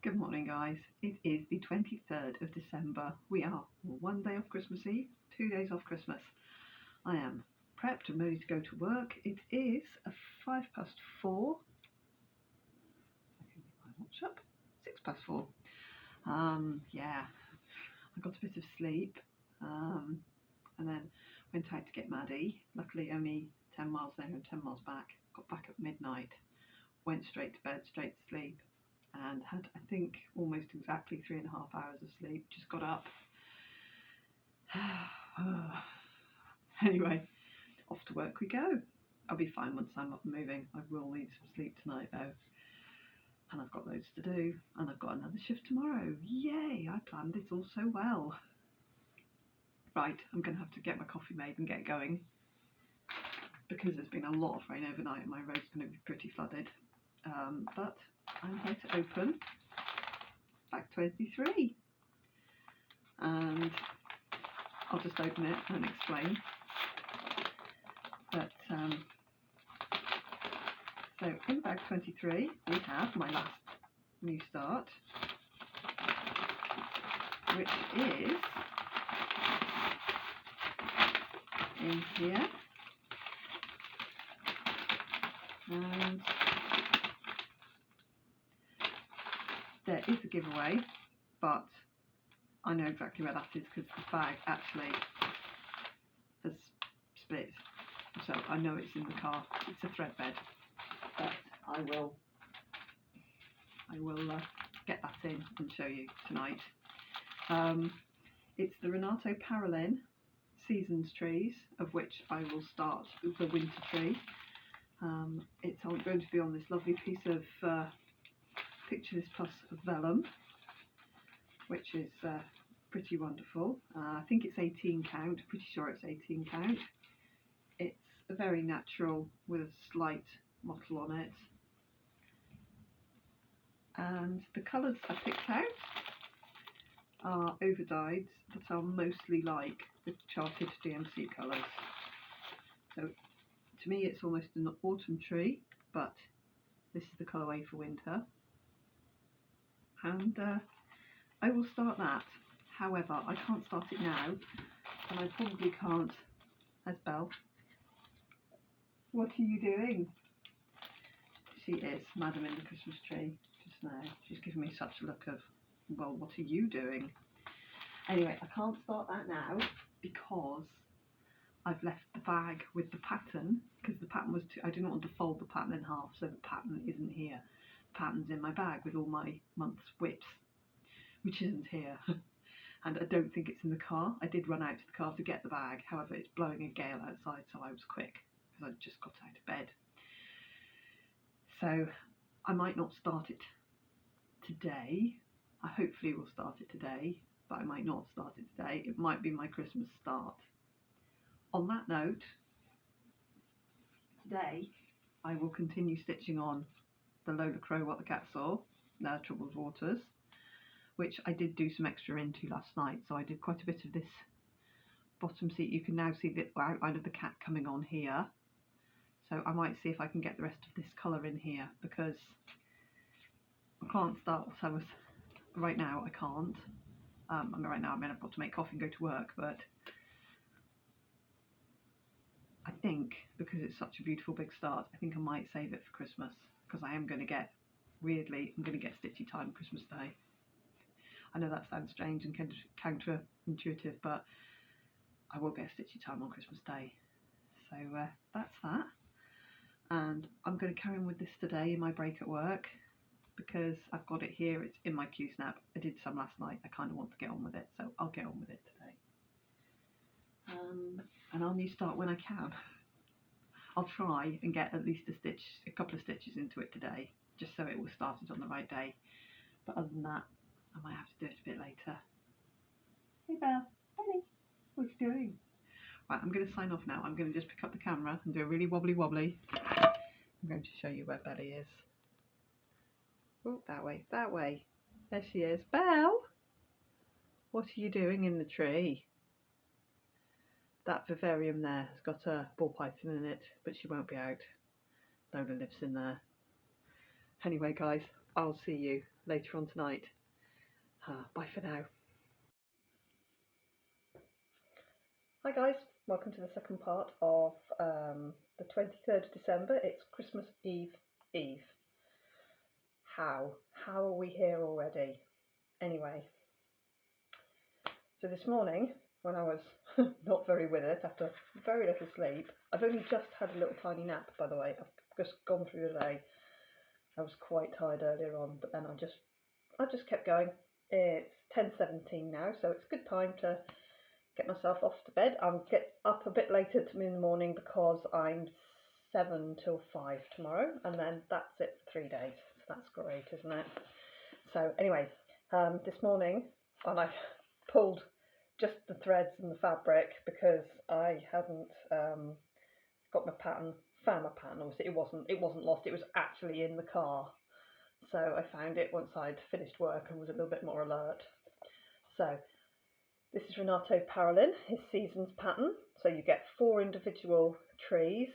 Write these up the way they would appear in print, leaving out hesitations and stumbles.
Good morning, guys. It is the 23rd of December. We are one day off Christmas Eve, 2 days off Christmas. I am prepped and ready to go to work. It is 4:05. I can get my watch up. 4:06. Yeah, I got a bit of sleep and then went out to get Maddie. Luckily, only 10 miles there and 10 miles back. Got back at midnight, went straight to bed, straight to sleep. And had, I think, almost exactly 3.5 hours of sleep. Just got up. Anyway, off to work we go. I'll be fine once I'm up and moving. I will need some sleep tonight though. And I've got loads to do. And I've got another shift tomorrow. Yay! I planned this all so well. Right, I'm going to have to get my coffee made and get going. Because there's been a lot of rain overnight and my road's going to be pretty flooded. But I'm here to open bag 23, and I'll just open it and explain. But so in bag 23 we have my last new start, which is in here, and there is a giveaway, but I know exactly where that is because the bag actually has split, so I know it's in the car. It's a thread bed, but I will get that in and show you tonight. It's the Renato Parolin Seasons trees, of which I will start with the winter tree. It's going to be on this lovely piece of Picture This Plus vellum, which is pretty wonderful. I think it's 18 count, pretty sure it's 18 count. It's very natural with a slight mottle on it. And the colours I picked out are overdyed that are mostly like the charted DMC colours. So to me it's almost an autumn tree, but this is the colourway for winter. And I will start that. However, I can't start it now, and I probably can't. There's Belle. What are you doing? She is Madam in the Christmas tree just now. She's giving me such a look of, well, what are you doing? Anyway, I can't start that now because I've left the bag with the pattern, because the pattern was I didn't want to fold the pattern in half, so the pattern isn't here. Patterns in my bag with all my month's whips, which isn't here. And I don't think it's in the car. I did run out to the car to get the bag, however it's blowing a gale outside, so I was quick because I just got out of bed. So I might not start it today. I hopefully will start it today, but I might not start it today. It might be my Christmas start. On that note, today I will continue stitching on the Lola Crow What the Cat Saw, Troubled Waters, which I did do some extra into last night, so I did quite a bit of this bottom seat. You can now see the outline of the cat coming on here, so I might see if I can get the rest of this colour in here, because I can't start what I was, right now I can't. Right now I've got to make coffee and go to work, but I think because it's such a beautiful big start, I think I might save it for Christmas, because I am going to get, weirdly, I'm going to get stitchy time Christmas Day. I know that sounds strange and counterintuitive, but I will get stitchy time on Christmas Day. So that's that. And I'm going to carry on with this today in my break at work, because I've got it here, it's in my Q-snap. I did some last night, I kind of want to get on with it, so I'll get on with it today. And I'll new start when I can. I'll try and get at least a couple of stitches into it today, just so it will start it on the right day. But other than that, I might have to do it a bit later. Hey Belle, Belly, what are you doing? Right, I'm going to sign off now. I'm going to just pick up the camera and do a really wobbly. I'm going to show you where Belly is. Oh, that way. There she is. Belle, what are you doing in the tree? That vivarium there has got a ball python in it, but she won't be out. Lola lives in there. Anyway, guys, I'll see you later on tonight. Bye for now. Hi guys, welcome to the second part of the 23rd of December. It's Christmas Eve. How are we here already? Anyway, so this morning when I was not very with it, after very little sleep, I've only just had a little tiny nap, by the way. I've just gone through the day. I was quite tired earlier on, but then I just kept going. It's 10:17 now, so it's a good time to get myself off to bed. I'll get up a bit later in the morning because I'm 7 till 5 tomorrow, and then that's it for 3 days. So that's great, isn't it? So anyway, this morning, and I pulled just the threads and the fabric because I hadn't got my pattern, found my pattern. Obviously, it wasn't lost. It was actually in the car. So I found it once I'd finished work and was a little bit more alert. So this is Renato Parolin, his seasons pattern. So you get 4 individual trees: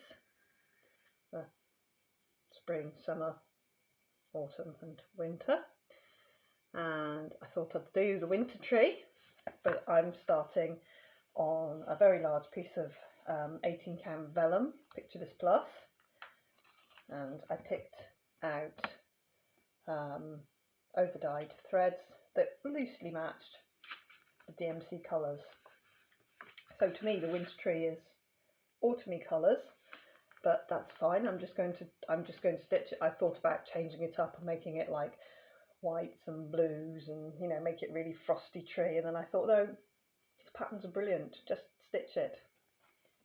spring, summer, autumn and winter. And I thought I'd do the winter tree, but I'm starting on a very large piece of 18 count vellum, Picture This Plus, and I picked out over-dyed threads that loosely matched the DMC colours. So to me the winter tree is autumny colours, but that's fine. I'm just going to stitch it. I thought about changing it up and making it like whites and blues and, you know, make it really frosty tree, and then I thought, no, these patterns are brilliant, just stitch it.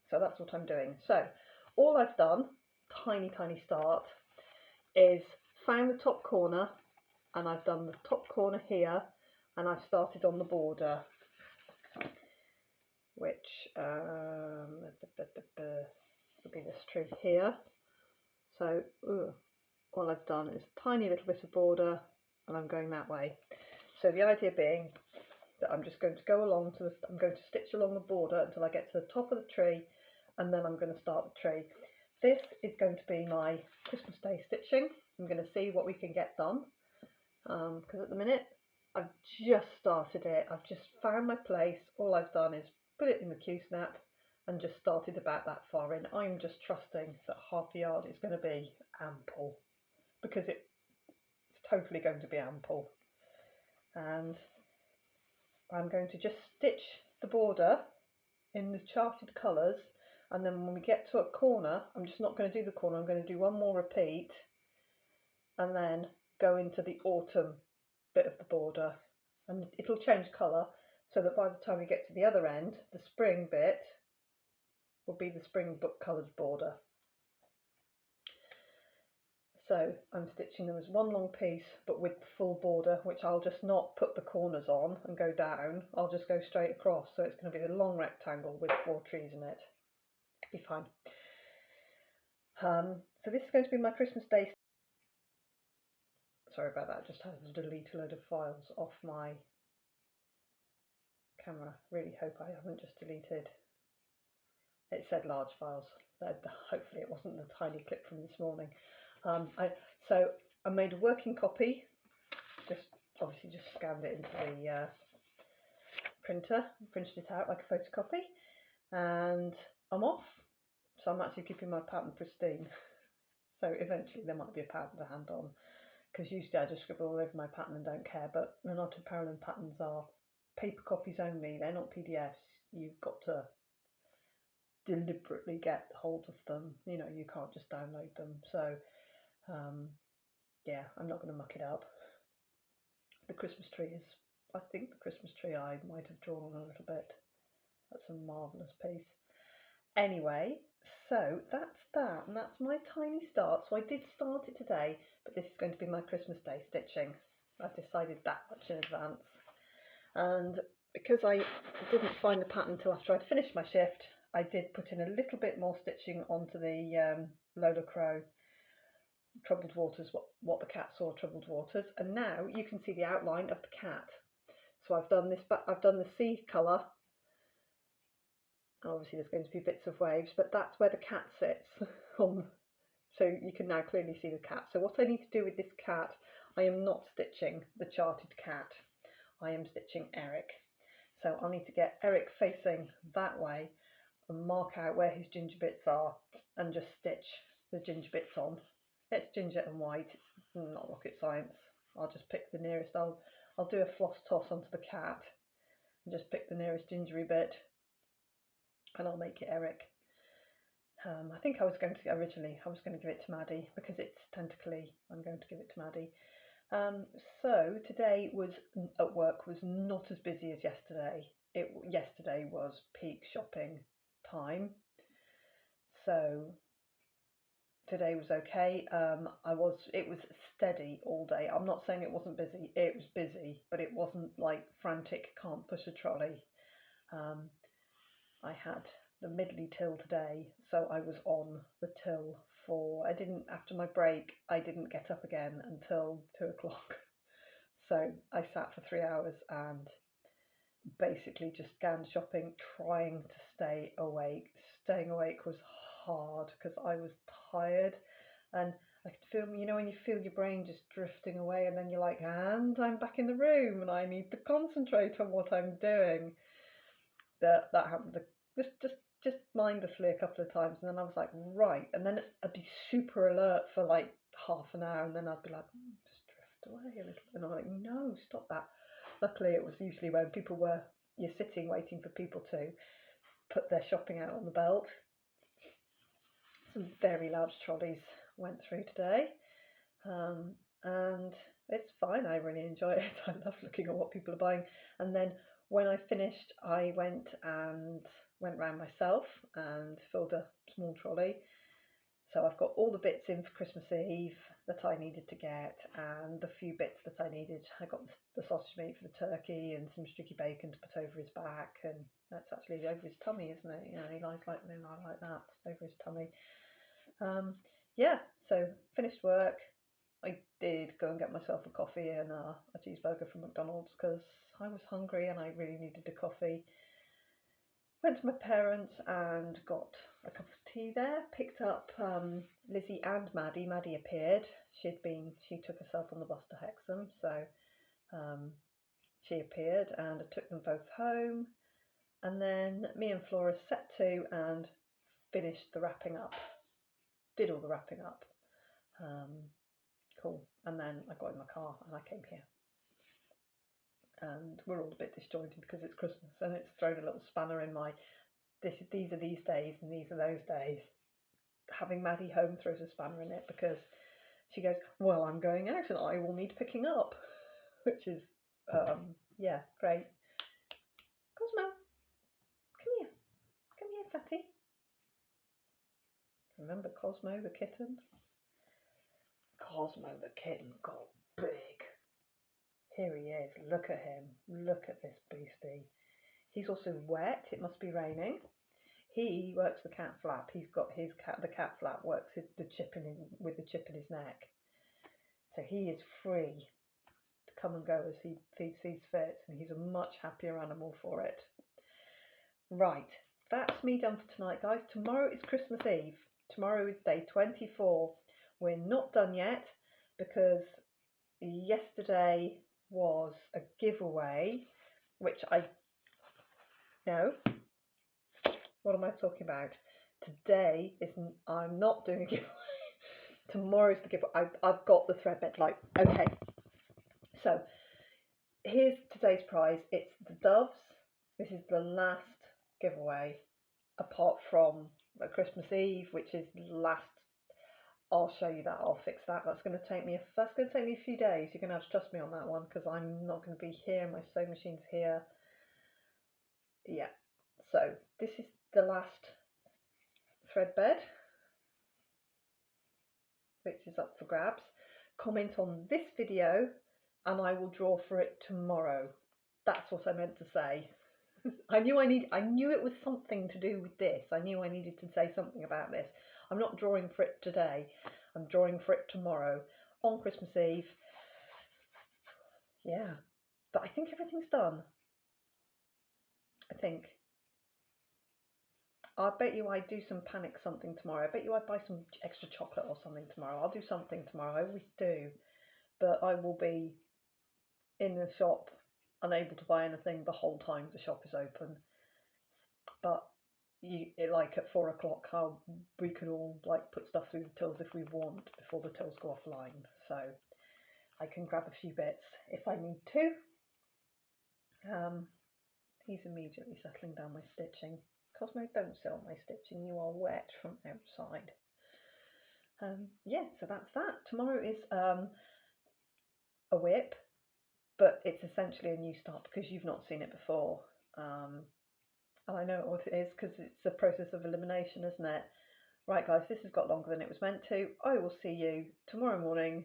So that's what I'm doing. So all I've done, tiny start, is found the top corner, and I've done the top corner here, and I've started on the border, which will be this tree here. So all I've done is a tiny little bit of border, and I'm going that way. So the idea being that I'm just going to go along to I'm going to stitch along the border until I get to the top of the tree, and then I'm going to start the tree. This is going to be my Christmas Day stitching. I'm going to see what we can get done, because at the minute I've just started it. I've just found my place. All I've done is put it in the Q-snap and just started about that far in. I'm just trusting that half a yard is going to be ample, because it's totally going to be ample. And I'm going to just stitch the border in the charted colours, and then when we get to a corner, I'm just not going to do the corner, I'm going to do one more repeat and then go into the autumn bit of the border, and it'll change colour so that by the time we get to the other end, the spring bit will be the spring book coloured border. So I'm stitching them as one long piece, but with the full border, which I'll just not put the corners on and go down. I'll just go straight across. So it's going to be a long rectangle with 4 trees in it. It'll be fine. So this is going to be my Christmas Day. Sorry about that. I just had to delete a load of files off my camera. Really hope I haven't just deleted. It said large files. Hopefully it wasn't the tiny clip from this morning. So I made a working copy, obviously just scanned it into the printer, printed it out like a photocopy, and I'm off. So I'm actually keeping my pattern pristine. So eventually there might be a pattern to hand on, because usually I just scribble all over my pattern and don't care, but Renato Parolin patterns are paper copies only, they're not PDFs. You've got to deliberately get hold of them, you know, you can't just download them. So yeah, I'm not going to muck it up. The Christmas tree is, I think the Christmas tree I might have drawn on a little bit. That's a marvellous piece. Anyway, so that's that, and that's my tiny start. So I did start it today, but this is going to be my Christmas Day stitching. I've decided that much in advance. And because I didn't find the pattern until after I'd finished my shift, I did put in a little bit more stitching onto the Lola Crow Troubled Waters, what the cat saw, Troubled Waters, and now you can see the outline of the cat. So I've done this, but I've done the sea colour. Obviously there's going to be bits of waves, but that's where the cat sits on. So you can now clearly see the cat. So what I need to do with this cat, I am not stitching the charted cat. I am stitching Eric. So I'll need to get Eric facing that way and mark out where his ginger bits are and just stitch the ginger bits on. It's ginger and white, it's not rocket science. I'll just pick the nearest, I'll do a floss toss onto the cat and just pick the nearest gingery bit and I'll make it Eric. I think I was going to give it to Maddie because it's tentacly. I'm going to give it to Maddie. So today at work was not as busy as yesterday. Yesterday was peak shopping time. So today was okay. It was steady all day. I'm not saying it wasn't busy. It was busy, but it wasn't like frantic, can't push a trolley. I had the Midley till today, so I was on the till after my break, I didn't get up again until 2 o'clock. So I sat for 3 hours and basically just scanned shopping, trying to stay awake. Staying awake was hard because I was tired and I could feel, when you feel your brain just drifting away and then you're like, and I'm back in the room and I need to concentrate on what I'm doing. That happened just mindlessly a couple of times, and then I was like, right, and then I'd be super alert for like half an hour, and then I'd be like, just drift away a little, and I'm like, no, stop that. Luckily, it was usually when you're sitting waiting for people to put their shopping out on the belt. Some very large trolleys went through today, and it's fine. I really enjoy it. I love looking at what people are buying, and then when I finished, I went round myself and filled a small trolley. So I've got all the bits in for Christmas Eve that I needed to get and the few bits that I needed. I got the sausage meat for the turkey and some streaky bacon to put over his back, and that's actually over his tummy, isn't it? He lies like that, over his tummy. So finished work. I did go and get myself a coffee and a cheeseburger from McDonald's because I was hungry and I really needed a coffee. Went to my parents and got a cup of tea there. Picked up Lizzie and Maddie. Maddie appeared. She took herself on the bus to Hexham, so she appeared and I took them both home. And then me and Flora set to and finished the wrapping up. Did all the wrapping up. Cool. And then I got in my car and I came here. And we're all a bit disjointed because it's Christmas and it's thrown a little spanner in my these are these days and these are those days. Having Maddie home throws a spanner in it because she goes, well, I'm going out and I will need picking up, which is great. Cosmo, come here, fatty. Remember Cosmo the kitten? Cosmo the kitten got big. Here he is. Look at him. Look at this beastie. He's also wet. It must be raining. He works the cat flap. He's got the cat flap works with the chip in his neck. So he is free to come and go as he sees fit, and he's a much happier animal for it. Right, that's me done for tonight, guys. Tomorrow is Christmas Eve. Tomorrow is day 24. We're not done yet because yesterday was a giveaway, which what am I talking about? Today isn't. I'm not doing a giveaway. Tomorrow's the giveaway. I've got the thread bed. Okay. So here's today's prize. It's the doves. This is the last giveaway, apart from Christmas Eve, which is last. I'll show you that. I'll fix that. That's going to take me a few days. You're going to have to trust me on that one because I'm not going to be here. My sewing machine's here. Yeah. So this is the last thread bed, which is up for grabs. Comment on this video and I will draw for it tomorrow. That's what I meant to say. I knew it was something to do with this. I knew I needed to say something about this. I'm not drawing for it today. I'm drawing for it tomorrow on Christmas Eve. Yeah, but I think everything's done. I bet you I do some panic something tomorrow. I bet you I buy some extra chocolate or something tomorrow. I'll do something tomorrow. I always do. but I will be in the shop unable to buy anything the whole time the shop is open. But like at 4 o'clock, we can all like put stuff through the tills if we want before the tills go offline. So I can grab a few bits if I need to. He's immediately settling down my stitching. Cosmo, don't sit on my stitching, you are wet from outside. Yeah, so that's that. Tomorrow is a whip, but it's essentially a new start because you've not seen it before. And I know what it is because it's a process of elimination, isn't it? Right, guys, this has got longer than it was meant to. I will see you tomorrow morning,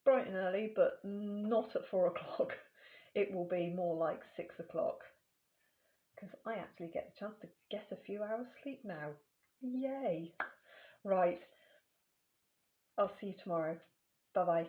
bright and early, but not at 4 o'clock. It will be more like 6 o'clock because I actually get the chance to get a few hours sleep now. Yay! Right, I'll see you tomorrow. Bye-bye.